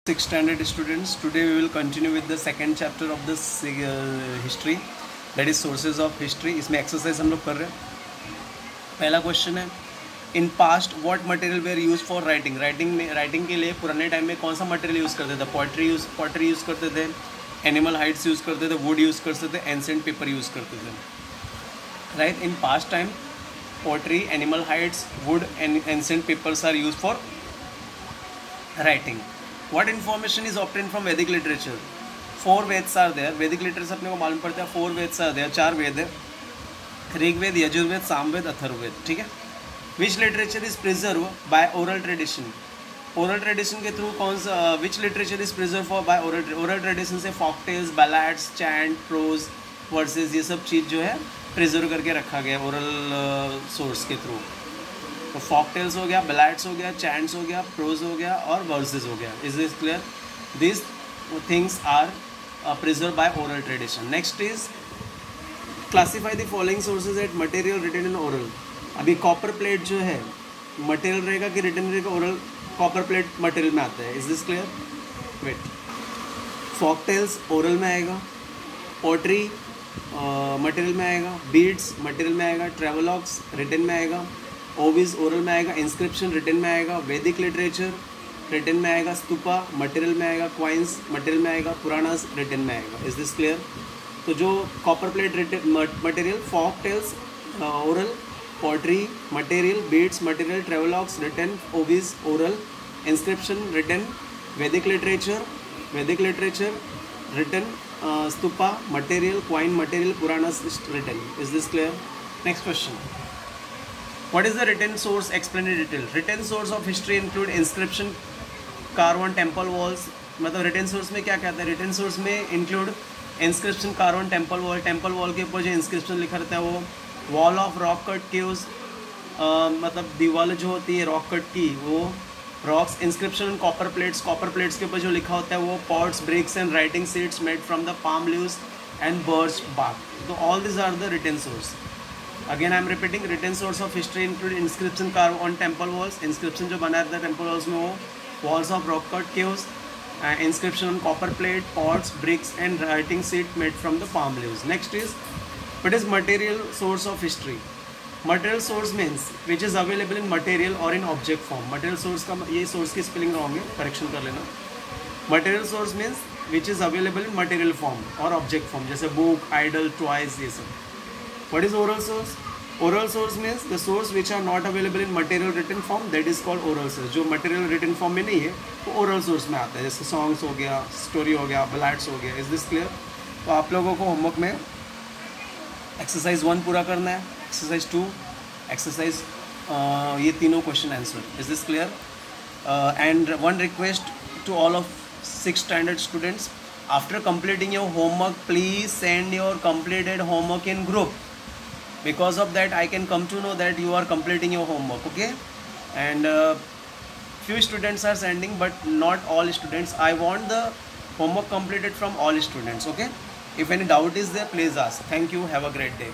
Sixth standard students, today we will continue with the second chapter of this history, that is sources of history. इसमें exercise हम लोग कर रहे हैं. पहला क्वेश्चन है, in past what material were used for writing. Writing के लिए पुराने टाइम में कौन सा मटेरियल यूज़ करते थे? पॉटरी यूज़ करते थे, एनिमल हाइड्स यूज़ करते थे, वुड यूज़ करते थे, एंसेंट पेपर यूज़ करते थे. Right, in past time pottery, animal hides, wood and ancient papers are used for writing. What information is obtained from Vedic literature? 4 Veds are there. Vedic literature अपने को मालूम पड़ता है 4 Veds are there. 4 वेद है, ऋग्वेद, यजुर्वेद, सामवेद, अथर्ववेद. ठीक है. Which literature is preserved by oral tradition? Oral tradition के through कौन सा which literature is preserve for by oral tradition से folk tales, ballads, chant, prose, verses, ये सब चीज़ जो है प्रिजर्व करके रखा गया ओरल सोर्स के थ्रू. तो फॉक टेल्स हो गया, बैलाड्स हो गया, चैंट्स हो गया, प्रोज हो गया और वर्सेस हो गया. Is this clear? This things are preserve by oral tradition. Next is classify the following sources at material written in oral. अभी कॉपर प्लेट जो है मटेरियल रहेगा कि रिटन रहेगा? ओरल कॉपर प्लेट मटेरियल में आता है. Is this clear? Wait, folk tales oral में आएगा, पोट्री मटेरियल में आएगा, बीड्स मटेरियल में आएगा, ट्रेवलॉग्स रिटन में आएगा, ओविज ओरल में आएगा, इंस्क्रिप्शन रिटन में आएगा, वैदिक लिटरेचर रिटन में आएगा, स्तूपा मटेरियल में आएगा, क्वाइंस मटेरियल में आएगा, पुराणास रिटन में आएगा. Is this clear? तो जो copper plate material, folk tales oral, pottery material, beads material, travelogues written, ovis oral, inscription written, Vedic literature written, stupa material, coin material, Puranas written. Is this clear? Next question, what is the written source? Explain in detail. Written source of history include inscription carved on temple walls. मतलब written source में क्या कहता है? written source में include inscription carved on temple wall के ऊपर जो inscription लिखा रहता है वो, wall of rock cut caves, मतलब दीवार जो होती है rock cut की वो, rocks, inscription on copper plates के ऊपर जो लिखा होता है वो, pots, bricks and writing sheets made from the palm leaves and birch bark. तो all these are the written source. Again I am repeating, written source of history include inscription carved on temple walls. inscription जो बनाया था temple walls में वो, walls of rock cut caves, inscription on copper plate, pots, bricks and writing sheet made from the palm leaves. Next is, what is material source of history? Material source means which is available in material or in object form. material source का ये source की spelling wrong है, correction कर लेना. material source means which is available in material form or object form, जैसे book, idol, toys, ये सब. What is oral source? Oral source means the source which are not available in material written form, that is called oral source. जो material written form में नहीं है वो oral source में आता है, जैसे songs हो गया, story हो गया, ballads हो गया. Is this clear? तो आप लोगों को homework में exercise 1 पूरा करना है, exercise 2, exercise ये तीनों question answer. Is this clear? And one request to all of 6th standard students, after completing your homework, please send your completed homework in group. Because of that I can come to know that you are completing your homework. Okay, and few students are sending but not all students. I want the homework completed from all students. Okay, if any doubt is there, please ask. Thank you, have a great day.